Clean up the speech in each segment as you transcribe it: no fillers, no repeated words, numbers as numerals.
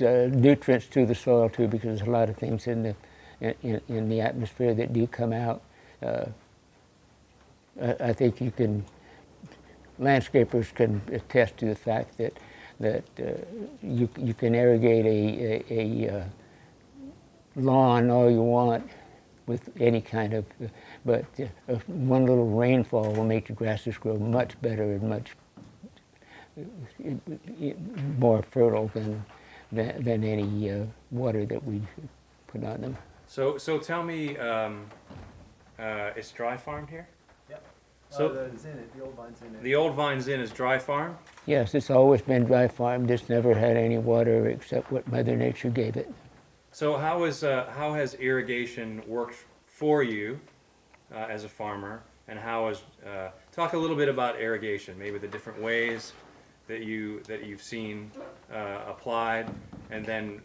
nutrients to the soil too, because there's a lot of things in the atmosphere that do come out. I think landscapers can attest to the fact that you can irrigate a lawn all you want with any kind of, but one little rainfall will make the grasses grow much better and much more fertile than any water that we put on them. So tell me, it's dry farmed here? Yep. So the old Vine's Inn. The old Vine's Inn is dry farmed? Yes, it's always been dry farmed. It's never had any water except what Mother Nature gave it. So how has irrigation worked for you as a farmer, and talk a little bit about irrigation, maybe the different ways that you've seen applied, and then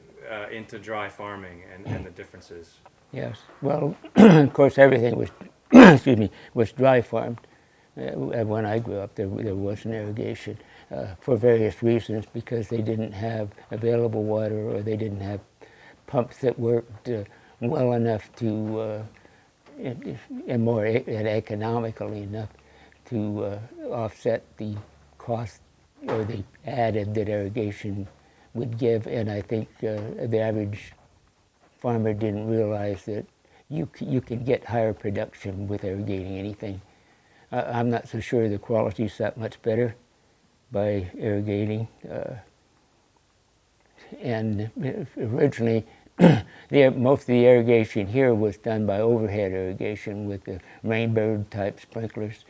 into dry farming and the differences. Yes. Well, of course, everything was excuse me, was dry farmed. When I grew up, there wasn't irrigation for various reasons, because they didn't have available water, or they didn't have pumps that worked well enough to and economically enough to offset the cost or the added that irrigation would give. And I think the average farmer didn't realize that you can get higher production with irrigating anything. I'm not so sure the quality's that much better by irrigating. And originally, most of the irrigation here was done by overhead irrigation with the rainbird type sprinklers.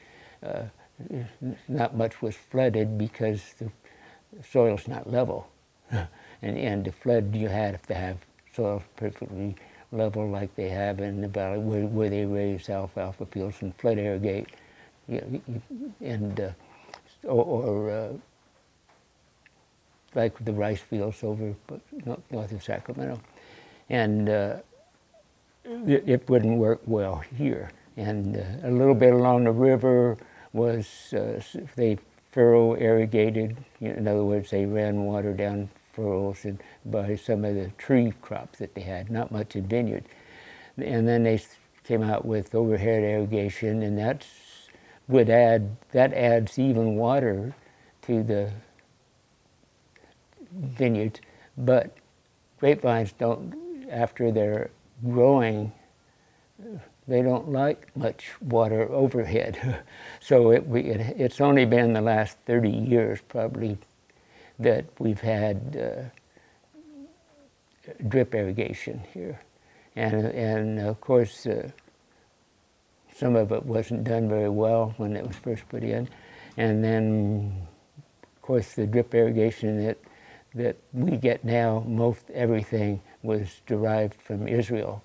Not much was flooded because the soil's not level. And to flood, you have to have soil perfectly level, like they have in the valley where they raise alfalfa fields and flood irrigate. Or like the rice fields over north of Sacramento. And it wouldn't work well here. And a little bit along the river was, they furrow irrigated. In other words, they ran water down furrows and by some of the tree crops that they had, not much in vineyard. And then they came out with overhead irrigation, and that adds even water to the vineyards. But grapevines don't, after they're growing, they don't like much water overhead. So it's only been the last 30 years probably that we've had drip irrigation here. And of course, some of it wasn't done very well when it was first put in. And then, of course, the drip irrigation that we get now, most everything was derived from Israel.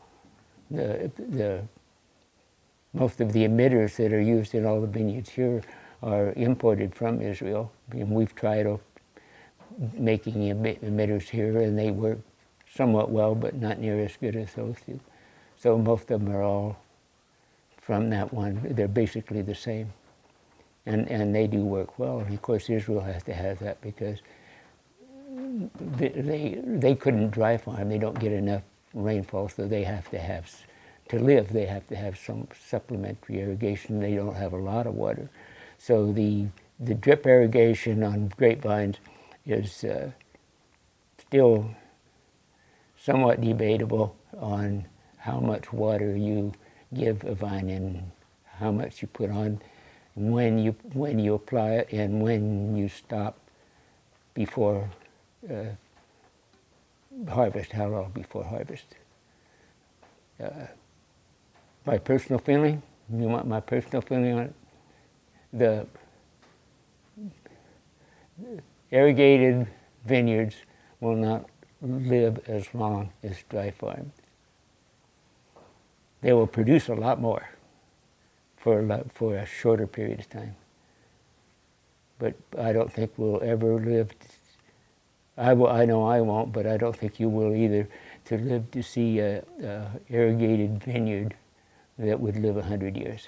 Most of the emitters that are used in all the vineyards here are imported from Israel. And we've tried making emitters here, and they work somewhat well, but not near as good as those do. So most of them are all from that one. They're basically the same. And they do work well. And of course, Israel has to have that because they couldn't dry farm. They don't get enough rainfall, so they have to have, to live, they have to have some supplementary irrigation. They don't have a lot of water. So the drip irrigation on grapevines is still somewhat debatable on how much water you give a vine and how much you put on, when you apply it, and when you stop before harvest, how long before harvest. My personal feeling, you want my personal feeling on it? The irrigated vineyards will not live as long as dry farmed. They will produce a lot more for a shorter period of time. But I don't think we'll ever live, I know I won't, but I don't think you will either, to live to see a irrigated vineyard that would live 100 years.